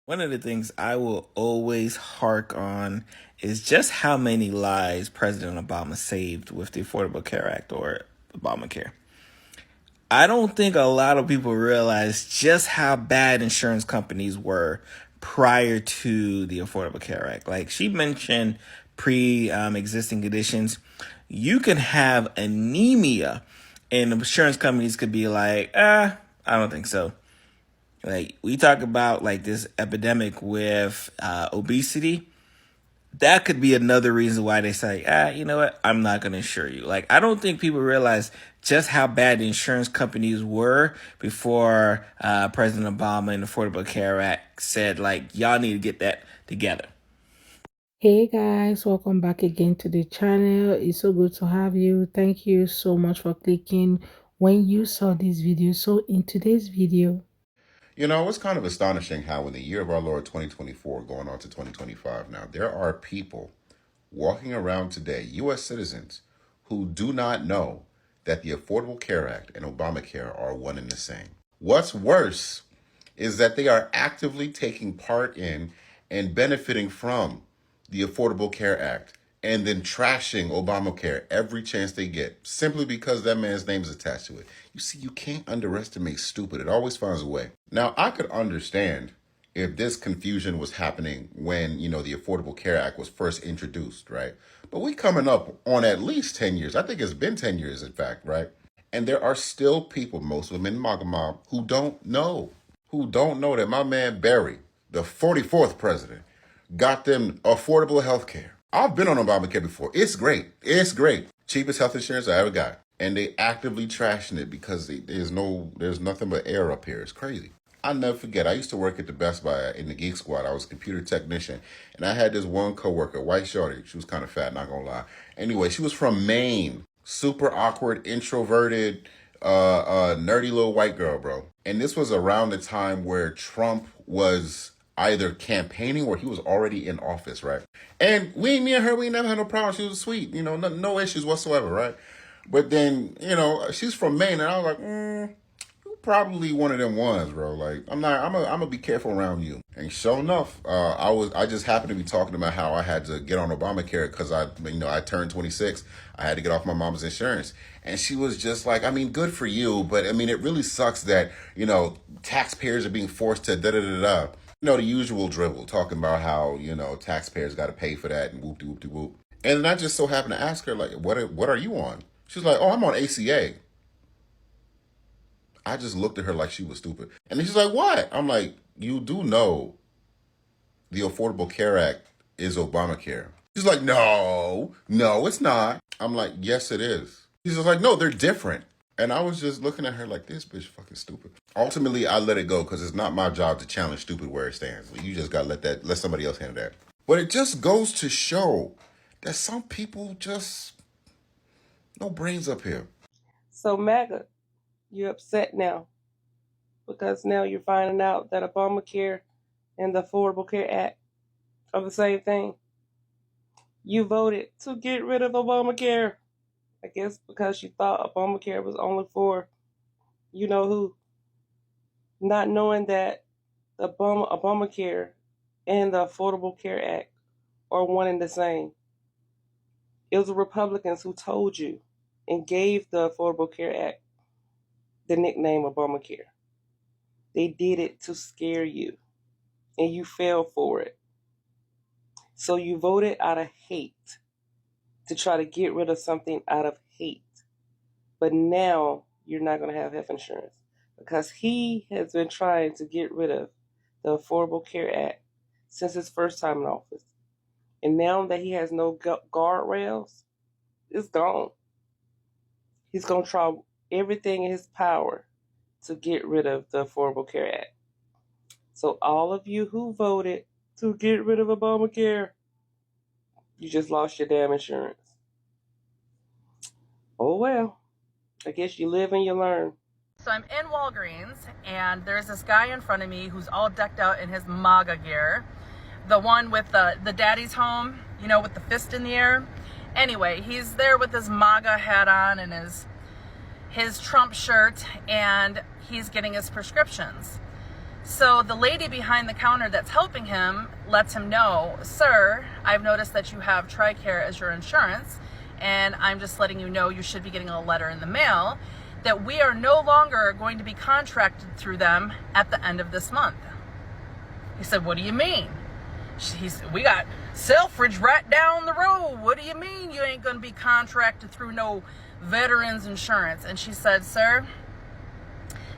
One of the things I will always hark on is just how many lives President Obama saved with the Affordable Care Act or Obamacare. I don't think a lot of people realize just how bad insurance companies were prior to the Affordable Care Act. Like she mentioned, pre-existing conditions, you can have anemia, and insurance companies could be like, I don't think so. Like we talk about like this epidemic with obesity. That could be another reason why they say, you know what, I'm not going to insure you. Like, I don't think people realize just how bad the insurance companies were before President Obama and the Affordable Care Act said, like, y'all need to get that together. Hey guys, welcome back again to the channel. It's so good to have you. Thank you so much for clicking when you saw this video. So in today's video, You know, it's kind of astonishing how in the year of our Lord 2024, going on to 2025 now, there are people walking around today, U.S. citizens, who do not know that the Affordable Care Act and Obamacare are one and the same. What's worse is that they are actively taking part in and benefiting from the Affordable Care Act and then trashing Obamacare every chance they get simply because that man's name is attached to it. You see, you can't underestimate stupid. It always finds a way. Now, I could understand if this confusion was happening when, the Affordable Care Act was first introduced, right? But we coming up on at least 10 years. I think it's been 10 years, in fact, right? And there are still people, most of them in MAGA mob, who don't know that my man Barry, the 44th president, got them affordable health care. I've been on Obamacare before. It's great. It's great. Cheapest health insurance I ever got. And they actively trashing it because there's nothing but air up here. It's crazy. I'll never forget. I used to work at the Best Buy in the Geek Squad. I was a computer technician. And I had this one coworker, white shorty. She was kind of fat, not gonna lie. Anyway, she was from Maine. Super awkward, introverted, nerdy little white girl, bro. And this was around the time where Trump was either campaigning or he was already in office, right? And me and her, we never had no problems. She was sweet, no issues whatsoever, right? But then, she's from Maine, and I was like, you probably one of them ones, bro. Like, I'm gonna be careful around you. And sure enough, I just happened to be talking about how I had to get on Obamacare because I turned 26. I had to get off my mom's insurance. And she was just like, I mean, good for you, but I mean, it really sucks that, taxpayers are being forced to da-da-da-da. The usual dribble, talking about how, taxpayers got to pay for that and whoop-de-whoop-de-whoop. And then I just so happened to ask her, like, what are you on? She's like, oh, I'm on ACA. I just looked at her like she was stupid. And then she's like, what? I'm like, you do know the Affordable Care Act is Obamacare. She's like, no, it's not. I'm like, yes, it is. She's just like, no, they're different. And I was just looking at her like, this bitch fucking stupid. Ultimately, I let it go because it's not my job to challenge stupid where it stands. You just got to let somebody else handle that. But it just goes to show that some people just, no brains up here. So MAGA, you're upset now because now you're finding out that Obamacare and the Affordable Care Act are the same thing. You voted to get rid of Obamacare. I guess because you thought Obamacare was only for you know who. Not knowing that the Obamacare and the Affordable Care Act are one and the same. It was the Republicans who told you and gave the Affordable Care Act the nickname Obamacare. They did it to scare you, and you fell for it. So you voted out of hate to try to get rid of something out of hate. But now you're not going to have health insurance because he has been trying to get rid of the Affordable Care Act since his first time in office. And now that he has no guardrails, it's gone. He's going to try everything in his power to get rid of the Affordable Care Act. So all of you who voted to get rid of Obamacare, you just lost your damn insurance. Oh well, I guess you live and you learn. So I'm in Walgreens, and there's this guy in front of me who's all decked out in his MAGA gear. The one with the daddy's home, with the fist in the air. Anyway, he's there with his MAGA hat on and his Trump shirt, and he's getting his prescriptions. So the lady behind the counter that's helping him lets him know, sir, I've noticed that you have TRICARE as your insurance, and I'm just letting you know you should be getting a letter in the mail that we are no longer going to be contracted through them at the end of this month. He said, what do you mean? We got Selfridge right down the road. What do you mean you ain't going to be contracted through no veterans insurance? And she said, sir,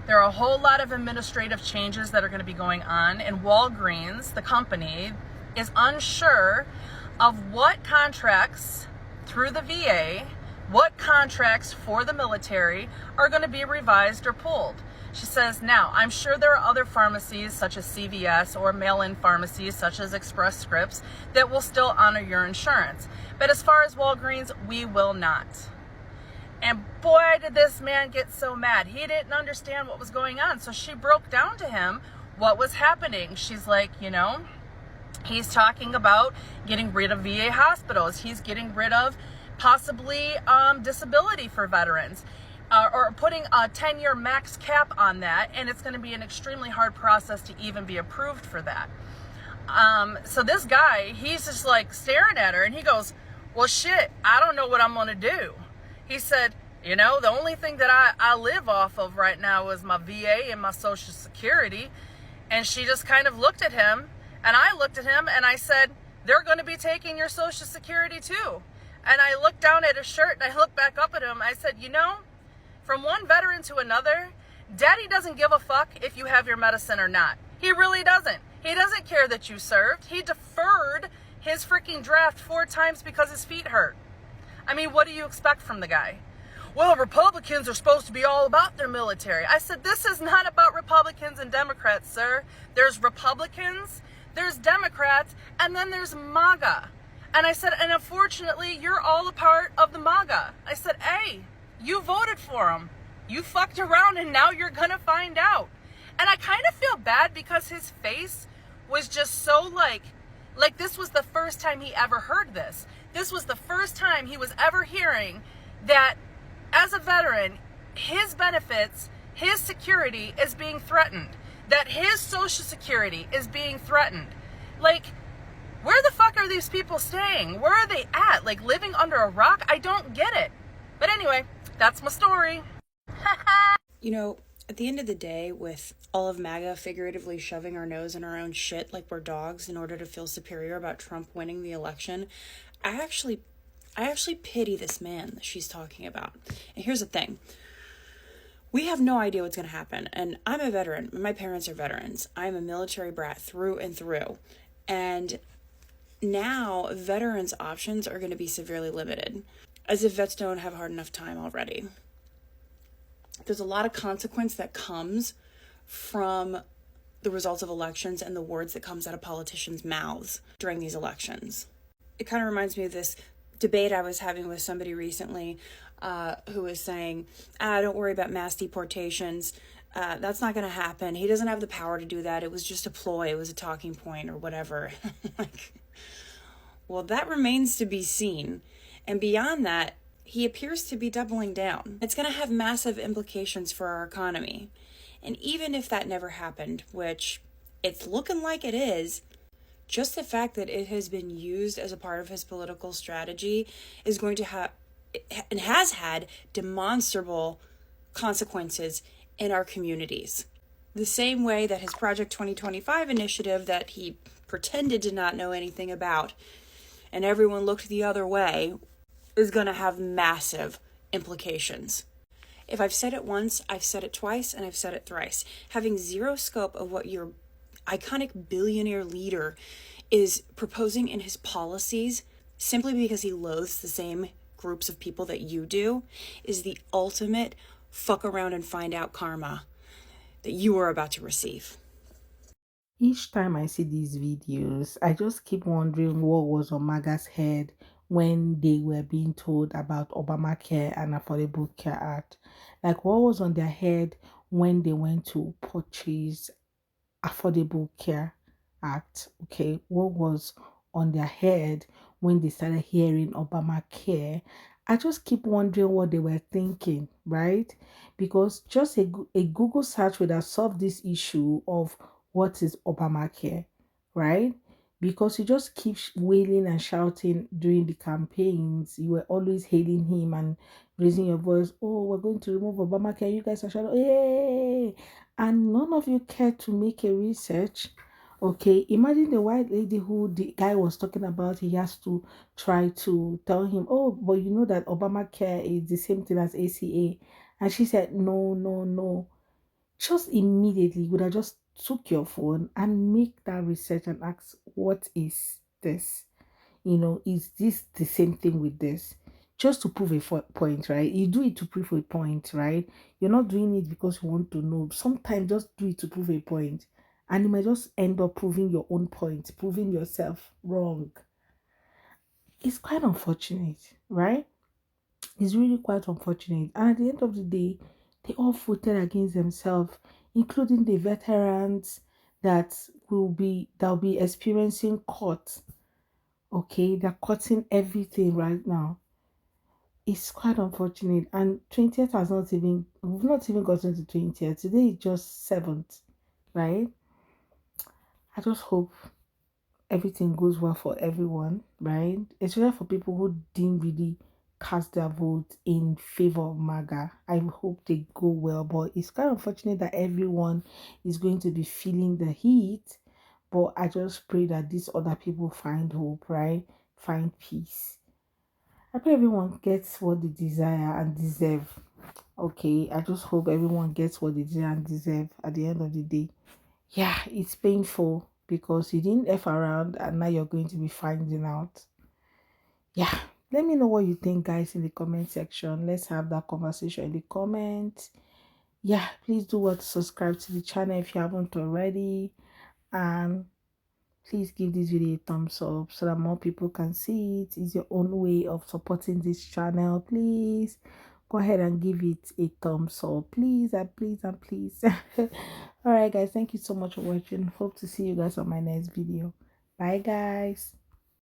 there are a whole lot of administrative changes that are going to be going on, and Walgreens, the company, is unsure of what contracts through the VA, what contracts for the military are going to be revised or pulled. She says, now, I'm sure there are other pharmacies such as CVS or mail-in pharmacies such as Express Scripts that will still honor your insurance. But as far as Walgreens, we will not. And boy, did this man get so mad. He didn't understand what was going on. So she broke down to him what was happening. She's like, he's talking about getting rid of VA hospitals. He's getting rid of possibly disability for veterans. Or putting a 10-year max cap on that, and it's going to be an extremely hard process to even be approved for that. So this guy, he's just like staring at her, and he goes, well, shit, I don't know what I'm going to do. He said, the only thing that I live off of right now is my VA and my Social Security. And she just kind of looked at him, and I looked at him, and I said, they're going to be taking your Social Security too. And I looked down at his shirt, and I looked back up at him. I said, from one veteran to another, Daddy doesn't give a fuck if you have your medicine or not. He really doesn't. He doesn't care that you served. He deferred his freaking draft 4 times because his feet hurt. I mean, what do you expect from the guy? Well, Republicans are supposed to be all about their military. I said, this is not about Republicans and Democrats, sir. There's Republicans, there's Democrats, and then there's MAGA. And I said, and unfortunately, you're all a part of the MAGA. I said, hey, you voted for him. You fucked around, and now you're going to find out. And I kind of feel bad because his face was just so like this was the first time he ever heard this. This was the first time he was ever hearing that as a veteran, his benefits, his security is being threatened. That his Social Security is being threatened. Like, where the fuck are these people staying? Where are they at? Like, living under a rock? I don't get it. But anyway, that's my story. At the end of the day, with all of MAGA figuratively shoving our nose in our own shit like we're dogs in order to feel superior about Trump winning the election, I actually pity this man that she's talking about. And here's the thing. We have no idea what's going to happen. And I'm a veteran. My parents are veterans. I'm a military brat through and through. And now veterans' options are going to be severely limited, as if vets don't have hard enough time already. There's a lot of consequence that comes from the results of elections and the words that comes out of politicians' mouths during these elections. It kind of reminds me of this debate I was having with somebody recently who was saying, don't worry about mass deportations. That's not going to happen. He doesn't have the power to do that. It was just a ploy. It was a talking point or whatever. Well, that remains to be seen. And beyond that, he appears to be doubling down. It's going to have massive implications for our economy. And even if that never happened, which it's looking like it is, just the fact that it has been used as a part of his political strategy is going to have, and has had, demonstrable consequences in our communities. The same way that his Project 2025 initiative that he pretended to not know anything about, and everyone looked the other way, is going to have massive implications. If I've said it once, I've said it twice, and I've said it thrice. Having zero scope of what your iconic billionaire leader is proposing in his policies simply because he loathes the same groups of people that you do is the ultimate fuck around and find out karma that you are about to receive. Each time I see these videos, I just keep wondering what was on MAGA's head when they were being told about Obamacare and Affordable Care Act. Like, what was on their head when they went to purchase Affordable Care Act? Okay, what was on their head when they started hearing Obamacare? I just keep wondering what they were thinking, right? Because just a Google search would have solved this issue of what is Obamacare, right? Because you just keep wailing and shouting during the campaigns. You were always hailing him and raising your voice. Oh, we're going to remove Obamacare. You guys are shouting, yay! And none of you care to make a research. Okay, imagine the white lady who the guy was talking about. He has to try to tell him, oh, but you know that Obamacare is the same thing as ACA. And she said, no, no, no. Just immediately you would have just took your phone and make that research and ask, what is this? Is this the same thing with this? Just to prove a point, right? You do it to prove a point, right? You're not doing it because you want to know. Sometimes just do it to prove a point, and you might just end up proving your own point, proving yourself wrong. It's quite unfortunate, right? It's really quite unfortunate. And at the end of the day, they all voted against themselves, including the veterans that'll be experiencing court. Okay, they're cutting everything right now. It's quite unfortunate. And 20th has not even we've not even gotten to 20th. Today is just 7th, right? I just hope everything goes well for everyone, right? Especially for people who didn't really cast their vote in favor of MAGA. I hope they go well, but it's kind of unfortunate that everyone is going to be feeling the heat. But I just pray that these other people find hope, right? Find peace. I pray everyone gets what they desire and deserve. Okay, I just hope everyone gets what they desire and deserve at the end of the day. Yeah, it's painful because you didn't F around and now you're going to be finding out. Yeah, let me know what you think, guys, in the comment section. Let's have that conversation in the comments. Yeah, please do what subscribe to the channel if you haven't already, and please give this video a thumbs up so that more people can see it. It's your own way of supporting this channel. Please go ahead and give it a thumbs up, please, and please, and please. All right, guys, thank you so much for watching. Hope to see you guys on my next video. Bye, guys.